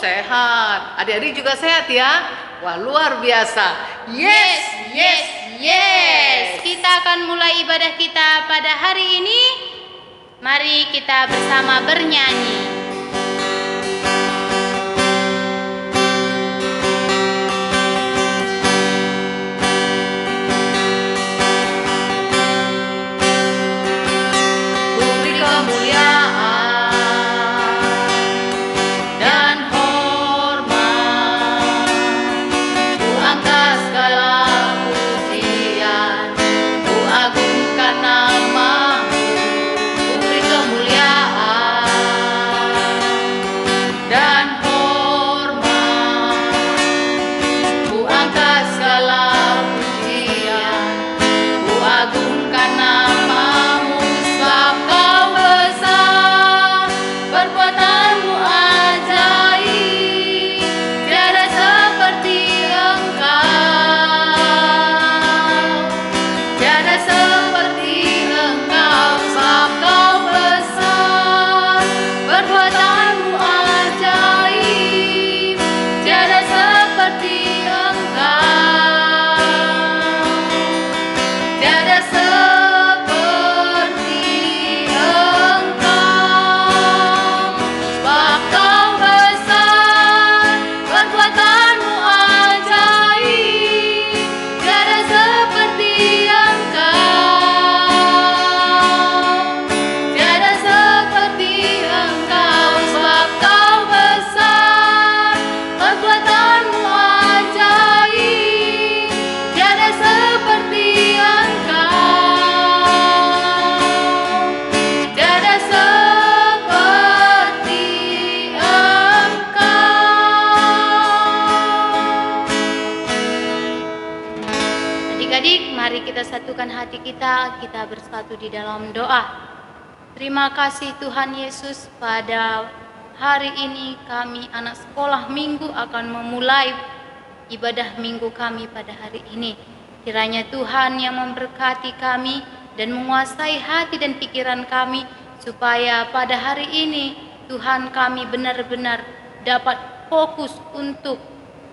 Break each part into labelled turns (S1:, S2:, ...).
S1: sehat. Adik-adik juga sehat ya? Wah, luar biasa.
S2: Yes, yes, yes. Kita akan mulai ibadah kita pada hari ini. Mari kita bersama bernyanyi. Adik-adik, mari kita satukan hati kita bersatu di dalam doa. Terima kasih Tuhan Yesus, pada hari ini kami anak sekolah minggu akan memulai ibadah minggu kami pada hari ini. Kiranya Tuhan yang memberkati kami dan menguasai hati dan pikiran kami, supaya pada hari ini Tuhan kami benar-benar dapat fokus untuk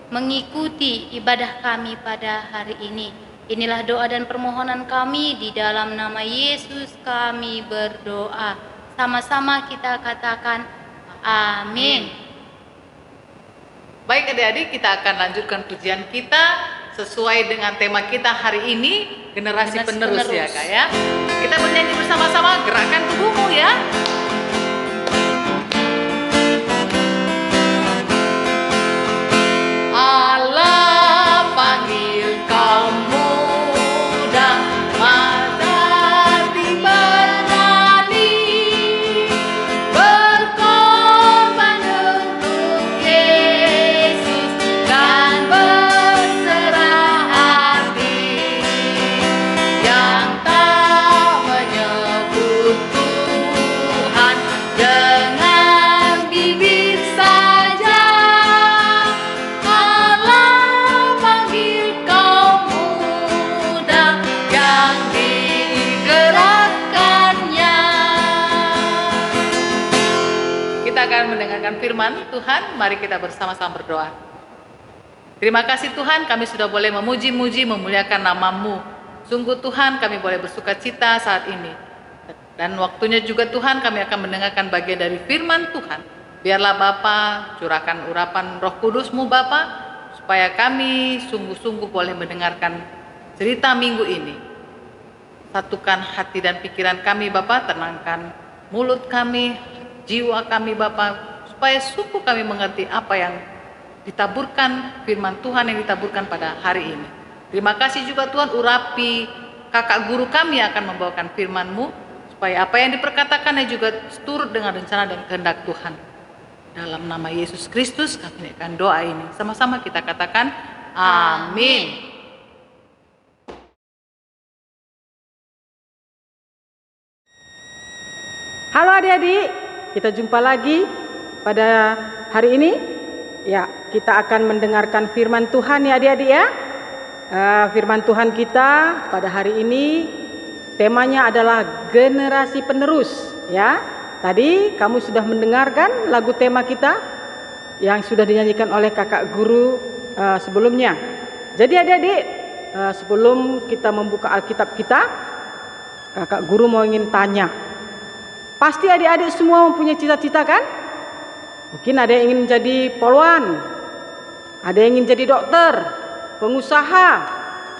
S2: mengikuti ibadah kami pada hari ini. Inilah doa dan permohonan kami, di dalam nama Yesus kami berdoa. Sama-sama kita katakan amin.
S1: Baik adik-adik, kita akan lanjutkan pujian kita sesuai dengan tema kita hari ini, generasi penerus ya Kak ya. Kita bernyanyi bersama-sama, gerakan tubuhmu ya. Allah panggil kaum muda, mati berani, berkorban untuk Yesus dan berserah hati, yang tak menyebut Tuhan dengan bibir saja. Allah panggil kaum muda yang digerakkannya. Kita akan mendengarkan firman Tuhan. Mari kita bersama-sama berdoa. Terima kasih Tuhan, kami sudah boleh memuji-muji, memuliakan nama-Mu. Sungguh Tuhan, kami boleh bersuka cita saat ini. Dan waktunya juga Tuhan, kami akan mendengarkan bagian dari firman Tuhan. Biarlah Bapa curahkan urapan Roh Kudus-Mu Bapa, supaya kami sungguh-sungguh boleh mendengarkan cerita minggu ini. Satukan hati dan pikiran kami Bapa, tenangkan mulut kami, jiwa kami Bapa, supaya sungguh kami mengerti apa yang ditaburkan, firman Tuhan yang ditaburkan pada hari ini. Terima kasih juga Tuhan, urapi kakak guru kami yang akan membawakan firman-Mu, supaya apa yang diperkatakannya juga seturut dengan rencana dan kehendak Tuhan. Dalam nama Yesus Kristus kami akan doa ini. Sama-sama kita katakan amin.
S3: Halo adik-adik, kita jumpa lagi pada hari ini. Ya, kita akan mendengarkan firman Tuhan ya adik-adik ya. Firman Tuhan kita pada hari ini temanya adalah generasi penerus ya. Tadi kamu sudah mendengarkan lagu tema kita yang sudah dinyanyikan oleh kakak guru sebelumnya. Jadi adik-adik, sebelum kita membuka Alkitab kita, kakak guru mau ingin tanya. Pasti adik-adik semua mempunyai cita-cita kan? Mungkin ada yang ingin menjadi polwan, ada yang ingin jadi dokter, pengusaha,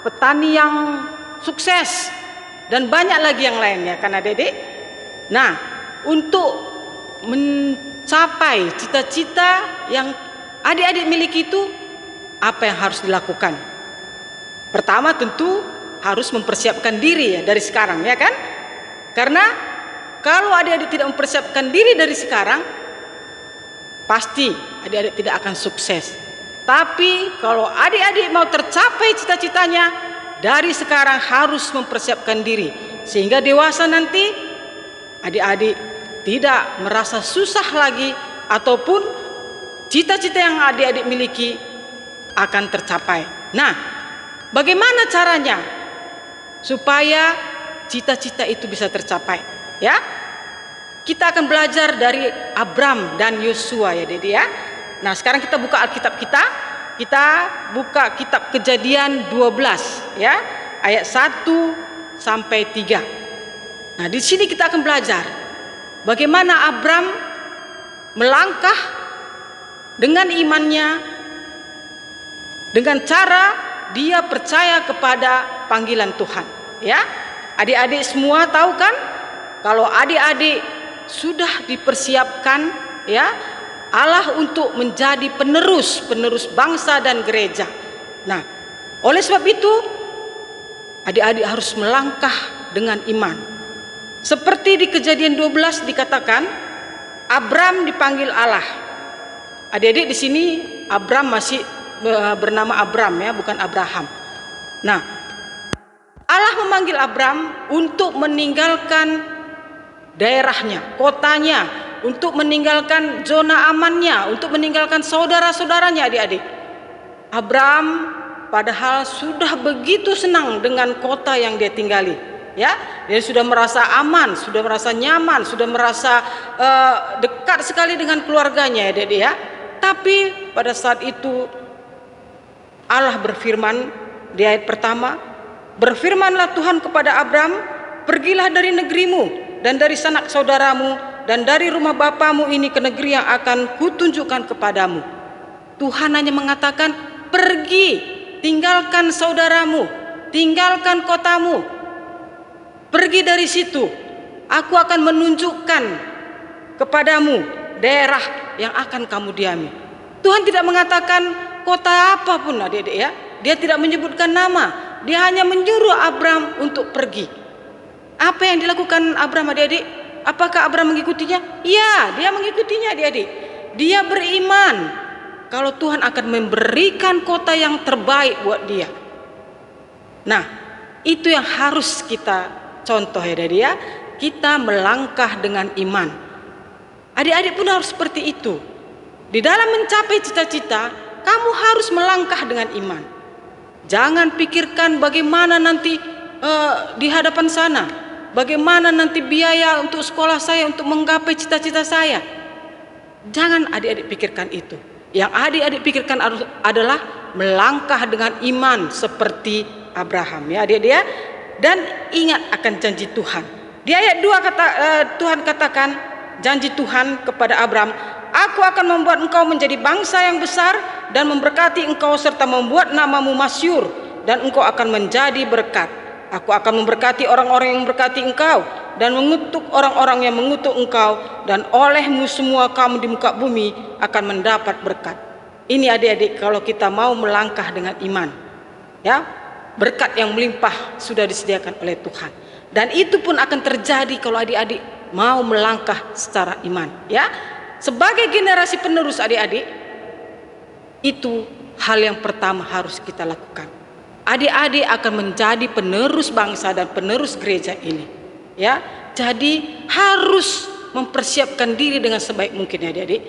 S3: petani yang sukses, dan banyak lagi yang lainnya kan adik-adik. Nah, untuk mencapai cita-cita yang adik-adik miliki itu, apa yang harus dilakukan? Pertama tentu harus mempersiapkan diri ya dari sekarang ya kan? Karena kalau adik-adik tidak mempersiapkan diri dari sekarang, pasti adik-adik tidak akan sukses. Tapi kalau adik-adik mau tercapai cita-citanya, dari sekarang harus mempersiapkan diri. Sehingga dewasa nanti adik-adik tidak merasa susah lagi, ataupun cita-cita yang adik-adik miliki akan tercapai. Nah, bagaimana caranya supaya cita-cita itu bisa tercapai? Ya, kita akan belajar dari Abram dan Yosua ya Dede ya. Nah, sekarang kita buka Alkitab kita. Kita buka kitab Kejadian 12 ya, ayat 1 sampai 3. Nah, di sini kita akan belajar bagaimana Abram melangkah dengan imannya, dengan cara dia percaya kepada panggilan Tuhan ya. Adik-adik semua tahu kan, kalau adik-adik sudah dipersiapkan ya Allah untuk menjadi penerus bangsa dan gereja. Nah, oleh sebab itu adik-adik harus melangkah dengan iman. Seperti di Kejadian 12 dikatakan, Abram dipanggil Allah. Adik-adik di sini Abram masih bernama Abram ya, bukan Abraham. Nah, Allah memanggil Abram untuk meninggalkan daerahnya, kotanya, untuk meninggalkan zona amannya, untuk meninggalkan saudara-saudaranya adik-adik. Abram padahal sudah begitu senang dengan kota yang dia tinggali. Ya, dia sudah merasa aman, sudah merasa nyaman, sudah merasa dekat sekali dengan keluarganya ya adik-adik ya. Tapi pada saat itu Allah berfirman di ayat pertama, berfirmanlah Tuhan kepada Abram, pergilah dari negerimu dan dari sanak saudaramu dan dari rumah bapamu ini ke negeri yang akan kutunjukkan kepadamu. Tuhan hanya mengatakan, pergi, tinggalkan saudaramu, tinggalkan kotamu, pergi dari situ. Aku akan menunjukkan kepadamu daerah yang akan kamu diami. Tuhan tidak mengatakan kota apapun adik-adik ya. Dia tidak menyebutkan nama. Dia hanya menyuruh Abram untuk pergi. Apa yang dilakukan Abram adik-adik? Apakah Abram mengikutinya? Ya, dia mengikutinya adik-adik. Dia beriman kalau Tuhan akan memberikan kota yang terbaik buat dia. Nah, itu yang harus kita contoh ya adik-adik ya. Kita melangkah dengan iman. Adik-adik pun harus seperti itu. Di dalam mencapai cita-cita, kamu harus melangkah dengan iman. Jangan pikirkan bagaimana nanti di hadapan sana, bagaimana nanti biaya untuk sekolah saya, untuk menggapai cita-cita saya. Jangan adik-adik pikirkan itu. Yang adik-adik pikirkan adalah melangkah dengan iman seperti Abraham ya adik-adik ya. Dan ingat akan janji Tuhan. Di ayat 2 Tuhan katakan, janji Tuhan kepada Abram, aku akan membuat engkau menjadi bangsa yang besar dan memberkati engkau serta membuat namamu masyhur dan engkau akan menjadi berkat. Aku akan memberkati orang-orang yang memberkati engkau dan mengutuk orang-orang yang mengutuk engkau, dan olehmu semua kaum di muka bumi akan mendapat berkat. Ini adik-adik kalau kita mau melangkah dengan iman. Ya, berkat yang melimpah sudah disediakan oleh Tuhan. Dan itu pun akan terjadi kalau adik-adik mau melangkah secara iman, ya. Sebagai generasi penerus adik-adik, itu hal yang pertama harus kita lakukan. Adik-adik akan menjadi penerus bangsa dan penerus gereja ini, ya. Jadi harus mempersiapkan diri dengan sebaik mungkin ya adik-adik.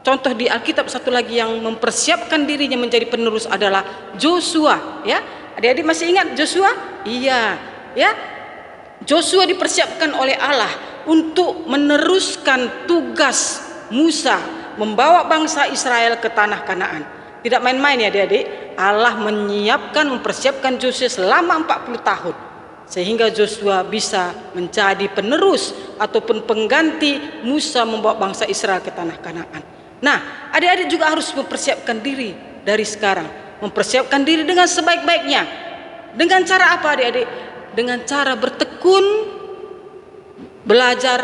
S3: Contoh di Alkitab satu lagi yang mempersiapkan dirinya menjadi penerus adalah Joshua, ya. Adik-adik masih ingat Joshua? Iya, ya. Joshua dipersiapkan oleh Allah untuk meneruskan tugas Musa membawa bangsa Israel ke tanah Kanaan. Tidak main-main ya adik-adik. Allah menyiapkan, mempersiapkan Joshua selama 40 tahun. Sehingga Joshua bisa menjadi penerus ataupun pengganti Musa membawa bangsa Israel ke tanah Kanaan. Nah, adik-adik juga harus mempersiapkan diri dari sekarang. Mempersiapkan diri dengan sebaik-baiknya. Dengan cara apa adik-adik? Dengan cara bertekun, belajar,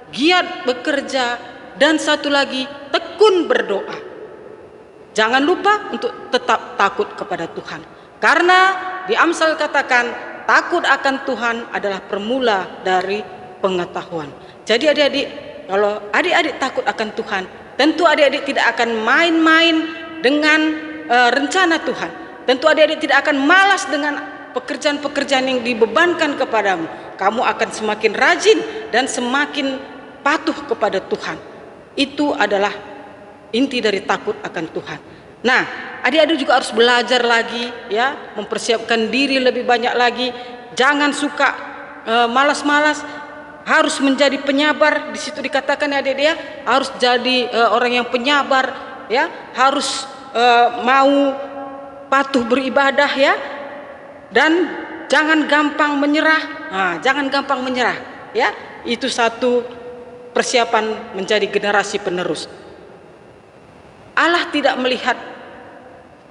S3: giat bekerja, dan satu lagi tekun berdoa. Jangan lupa untuk tetap takut kepada Tuhan. Karena di Amsal katakan, takut akan Tuhan adalah permula dari pengetahuan. Jadi adik-adik, kalau adik-adik takut akan Tuhan, tentu adik-adik tidak akan main-main dengan rencana Tuhan. Tentu adik-adik tidak akan malas dengan pekerjaan-pekerjaan yang dibebankan kepadamu. Kamu akan semakin rajin dan semakin patuh kepada Tuhan. Itu adalah inti dari takut akan Tuhan. Nah, adik-adik juga harus belajar lagi ya, mempersiapkan diri lebih banyak lagi. Jangan suka malas-malas, harus menjadi penyabar. Di situ dikatakan ya adik-adik ya, harus jadi orang yang penyabar ya, harus mau patuh beribadah ya, dan jangan gampang menyerah. Nah, jangan gampang menyerah ya. Itu satu persiapan menjadi generasi penerus. Allah tidak melihat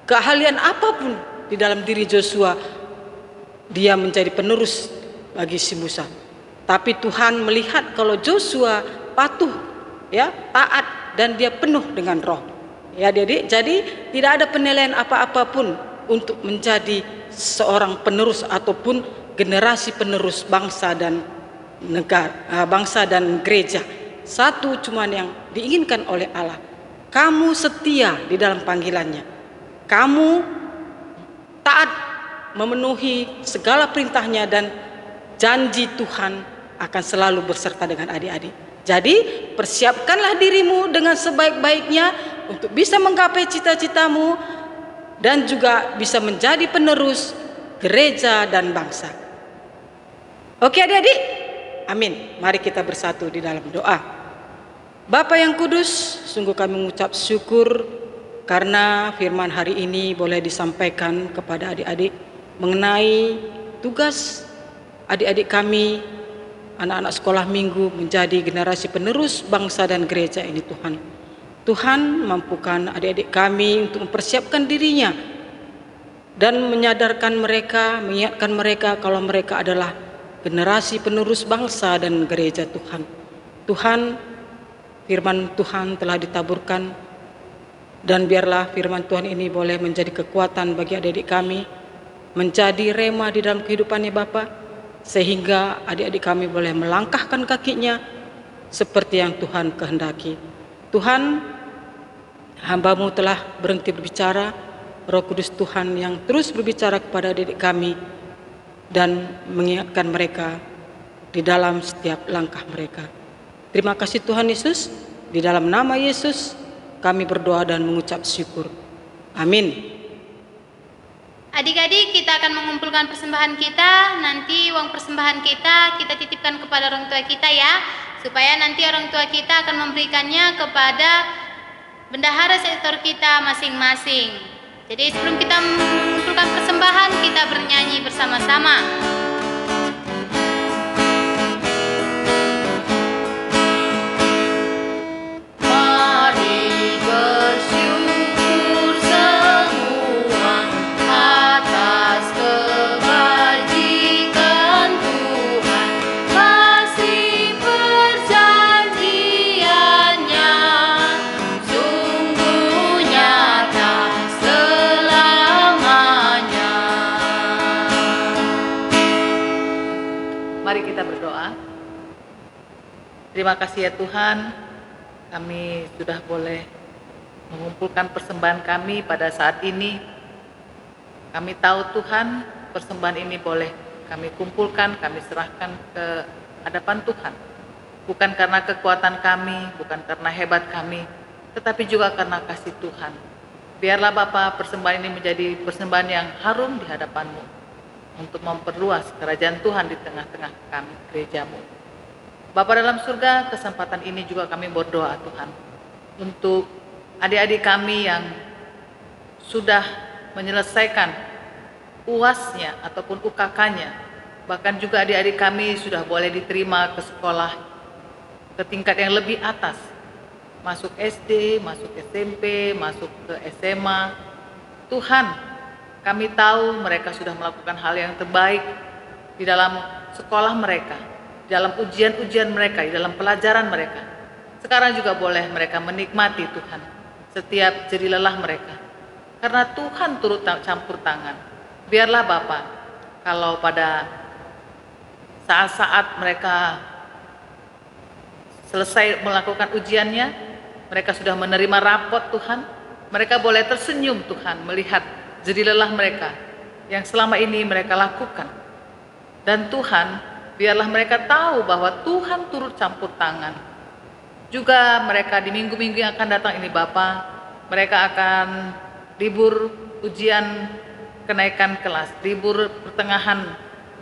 S3: keahlian apapun di dalam diri Joshua, dia menjadi penerus bagi si Musa. Tapi Tuhan melihat kalau Joshua patuh ya, taat, dan dia penuh dengan roh. Ya jadi tidak ada penilaian apa-apapun untuk menjadi seorang penerus ataupun generasi penerus bangsa dan negara, bangsa dan gereja. Satu cuman yang diinginkan oleh Allah, kamu setia di dalam panggilannya, kamu taat memenuhi segala perintahnya, dan janji Tuhan akan selalu berserta dengan adik-adik. Jadi persiapkanlah dirimu dengan sebaik-baiknya untuk bisa menggapai cita-citamu dan juga bisa menjadi penerus gereja dan bangsa. Oke adik-adik, amin. Mari kita bersatu di dalam doa. Bapa yang kudus, sungguh kami mengucap syukur karena firman hari ini boleh disampaikan kepada adik-adik mengenai tugas adik-adik kami, anak-anak sekolah minggu, menjadi generasi penerus bangsa dan gereja ini. Tuhan mampukan adik-adik kami untuk mempersiapkan dirinya dan menyadarkan mereka, mengingatkan mereka kalau mereka adalah generasi penerus bangsa dan gereja Tuhan. Tuhan, firman Tuhan telah ditaburkan, dan biarlah firman Tuhan ini boleh menjadi kekuatan bagi adik-adik kami, menjadi rema di dalam kehidupannya Bapa, sehingga adik-adik kami boleh melangkahkan kakinya seperti yang Tuhan kehendaki. Tuhan, hamba-Mu telah berhenti berbicara. Roh Kudus Tuhan yang terus berbicara kepada adik-adik kami dan mengingatkan mereka di dalam setiap langkah mereka. Terima kasih Tuhan Yesus. Di dalam nama Yesus kami berdoa dan mengucap syukur. Amin.
S2: Adik-adik, kita akan mengumpulkan persembahan kita. Nanti uang persembahan kita titipkan kepada orang tua kita ya, supaya nanti orang tua kita akan memberikannya kepada bendahara sektor kita masing-masing. Jadi sebelum kita mengumpulkan persembahan, kita bernyanyi bersama-sama.
S1: Mari kita berdoa. Terima kasih ya Tuhan, kami sudah boleh mengumpulkan persembahan kami pada saat ini. Kami tahu Tuhan, persembahan ini boleh kami kumpulkan, kami serahkan ke hadapan Tuhan. Bukan karena kekuatan kami, bukan karena hebat kami, tetapi juga karena kasih Tuhan. Biarlah Bapa, persembahan ini menjadi persembahan yang harum di hadapan-Mu, untuk memperluas kerajaan Tuhan di tengah-tengah kami, gereja-Mu. Bapa dalam surga, kesempatan ini juga kami berdoa Tuhan, untuk adik-adik kami yang sudah menyelesaikan UAS-nya ataupun UKK-nya, bahkan juga adik-adik kami sudah boleh diterima ke sekolah ke tingkat yang lebih atas, masuk SD, masuk SMP, masuk ke SMA. Tuhan, kami tahu mereka sudah melakukan hal yang terbaik di dalam sekolah mereka, di dalam ujian-ujian mereka, di dalam pelajaran mereka. Sekarang juga boleh mereka menikmati Tuhan setiap jeri lelah mereka, karena Tuhan turut campur tangan. Biarlah Bapa, kalau pada saat-saat mereka selesai melakukan ujiannya, mereka sudah menerima rapot Tuhan, mereka boleh tersenyum Tuhan melihat jeri lelah mereka yang selama ini mereka lakukan. Dan Tuhan, biarlah mereka tahu bahwa Tuhan turut campur tangan. Juga mereka di minggu-minggu yang akan datang ini Bapa, mereka akan libur ujian kenaikan kelas, libur pertengahan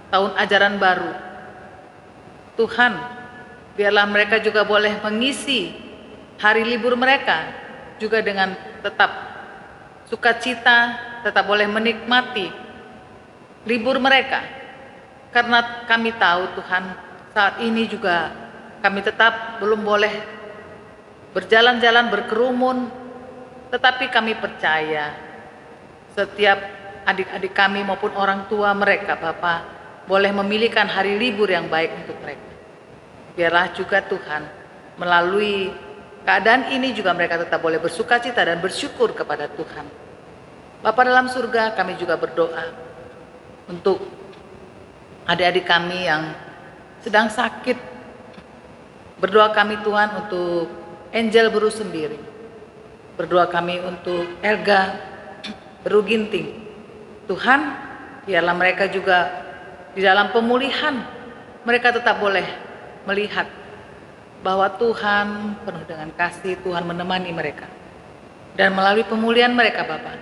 S1: tahun ajaran baru. Tuhan, biarlah mereka juga boleh mengisi hari libur mereka juga dengan tetap sukacita, tetap boleh menikmati libur mereka. Karena kami tahu Tuhan, saat ini juga kami tetap belum boleh berjalan-jalan berkerumun, tetapi kami percaya setiap adik-adik kami maupun orang tua mereka Bapa boleh memilihkan hari libur yang baik untuk mereka. Biarlah juga Tuhan, melalui keadaan ini juga mereka tetap boleh bersukacita dan bersyukur kepada Tuhan. Bapa dalam surga, kami juga berdoa untuk adik-adik kami yang sedang sakit. Berdoa kami Tuhan untuk Angel Beru sendiri. Berdoa kami untuk Elga Beru Ginting. Tuhan, biarlah mereka juga di dalam pemulihan, mereka tetap boleh melihat bahwa Tuhan penuh dengan kasih, Tuhan menemani mereka. Dan melalui pemulihan mereka Bapa,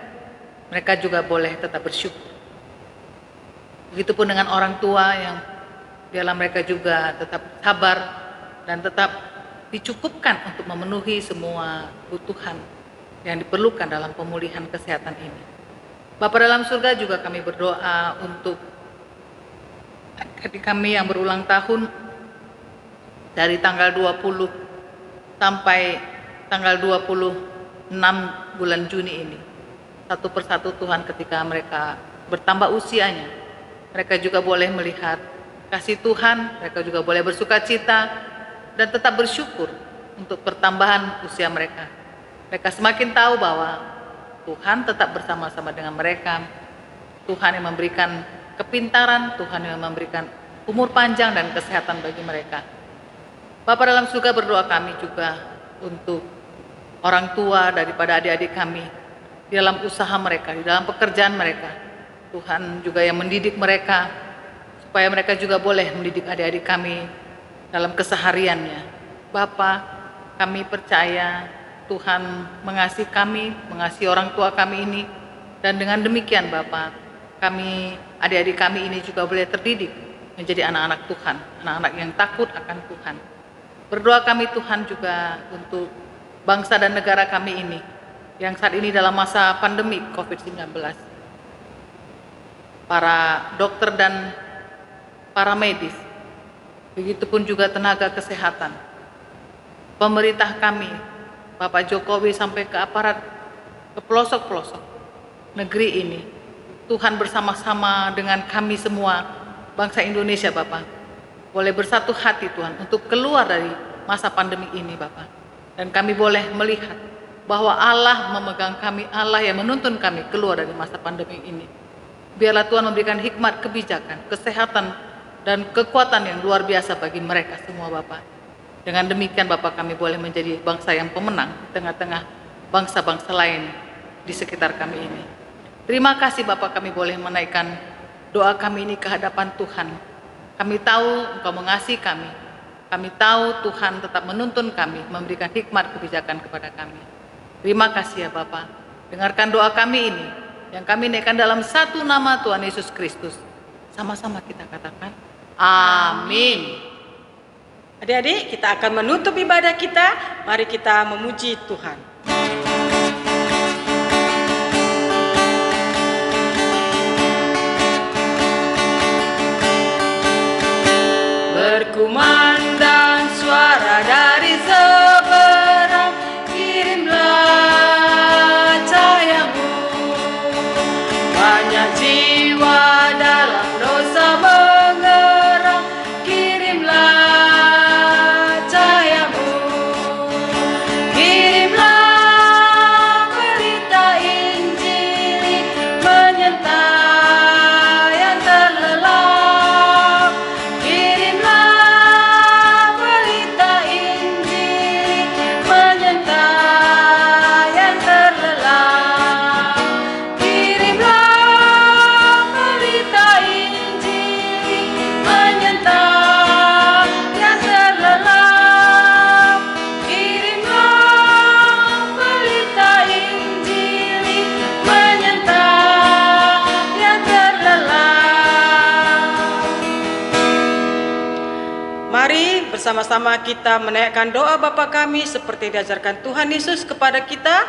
S1: mereka juga boleh tetap bersyukur. Begitupun dengan orang tua yang biarlah mereka juga tetap sabar dan tetap dicukupkan untuk memenuhi semua kebutuhan yang diperlukan dalam pemulihan kesehatan ini. Bapa dalam surga, juga kami berdoa untuk adik kami yang berulang tahun dari tanggal 20 sampai tanggal 26 bulan Juni ini. Satu persatu Tuhan, ketika mereka bertambah usianya, mereka juga boleh melihat kasih Tuhan, mereka juga boleh bersukacita dan tetap bersyukur untuk pertambahan usia mereka. Mereka semakin tahu bahwa Tuhan tetap bersama-sama dengan mereka. Tuhan yang memberikan kepintaran, Tuhan yang memberikan umur panjang dan kesehatan bagi mereka. Bapa dalam surga, berdoa kami juga untuk orang tua daripada adik-adik kami di dalam usaha mereka, di dalam pekerjaan mereka. Tuhan juga yang mendidik mereka, supaya mereka juga boleh mendidik adik-adik kami dalam kesehariannya. Bapa, kami percaya Tuhan mengasihi kami, mengasihi orang tua kami ini, dan dengan demikian Bapa, kami, adik-adik kami ini juga boleh terdidik menjadi anak-anak Tuhan, anak-anak yang takut akan Tuhan. Berdoa kami Tuhan juga untuk bangsa dan negara kami ini, yang saat ini dalam masa pandemi COVID-19. Para dokter dan para medis, begitupun juga tenaga kesehatan, pemerintah kami, Bapak Jokowi sampai ke aparat, ke pelosok-pelosok negeri ini. Tuhan bersama-sama dengan kami semua, bangsa Indonesia Bapak, boleh bersatu hati Tuhan untuk keluar dari masa pandemi ini Bapak. Dan kami boleh melihat bahwa Allah memegang kami, Allah yang menuntun kami keluar dari masa pandemi ini. Biarlah Tuhan memberikan hikmat, kebijakan, kesehatan, dan kekuatan yang luar biasa bagi mereka semua Bapak. Dengan demikian Bapak, kami boleh menjadi bangsa yang pemenang di tengah-tengah bangsa-bangsa lain di sekitar kami ini. Terima kasih Bapak, kami boleh menaikkan doa kami ini ke hadapan Tuhan. Kami tahu Engkau mengasihi kami. Kami tahu Tuhan tetap menuntun kami, memberikan hikmat kebijakan kepada kami. Terima kasih ya Bapak. Dengarkan doa kami ini, yang kami naikkan dalam satu nama Tuhan Yesus Kristus. Sama-sama kita katakan, amin.
S3: Adik-adik, kita akan menutup ibadah kita. Mari kita memuji Tuhan. Berkumandang suara dari seberang, kirimlah cahayamu. Banyak jiwa dalam dosa mengerang, kirimlah cahayamu. Kirimlah berita Injil menyertai yang terlelap. Kirimlah berita Injil menyertai yang terlelap. Kirimlah berita Injil menyertai yang terlelap. Kirimlah berita Injil menyertai yang terlelap. Mari bersama-sama kita menaikkan doa Bapa kami seperti diajarkan Tuhan Yesus kepada kita.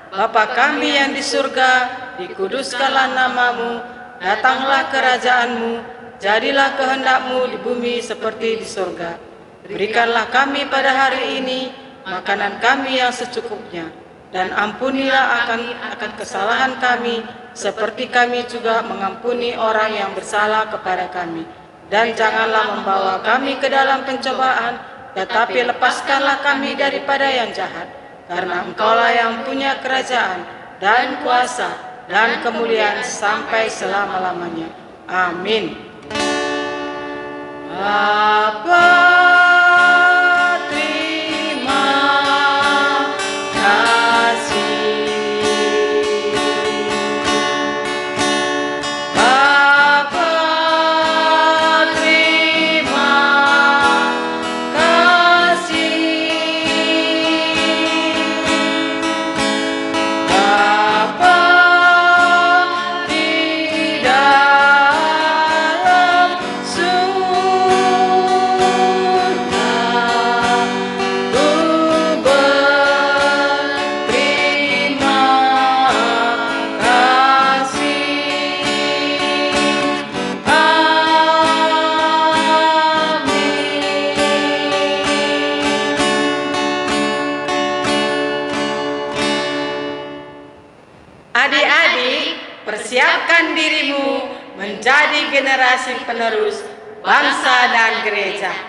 S3: Bapa kami yang di surga, dikuduskanlah namamu, datanglah kerajaanmu, jadilah kehendakmu di bumi seperti di surga. Berikanlah kami pada hari ini makanan kami yang secukupnya, dan ampunilah akan kesalahan kami, seperti kami juga mengampuni orang yang bersalah kepada kami. Dan janganlah membawa kami ke dalam pencobaan, tetapi lepaskanlah kami daripada yang jahat. Karena Engkaulah yang punya kerajaan dan kuasa dan kemuliaan sampai selama-lamanya. Amin. Bapa, terima kasih. Bapa, terima kasih. Bapa di dalam surga, ku berterima kasih. Adik-adik, persiapkan dirimu menjadi generasi penerus bangsa dan gereja.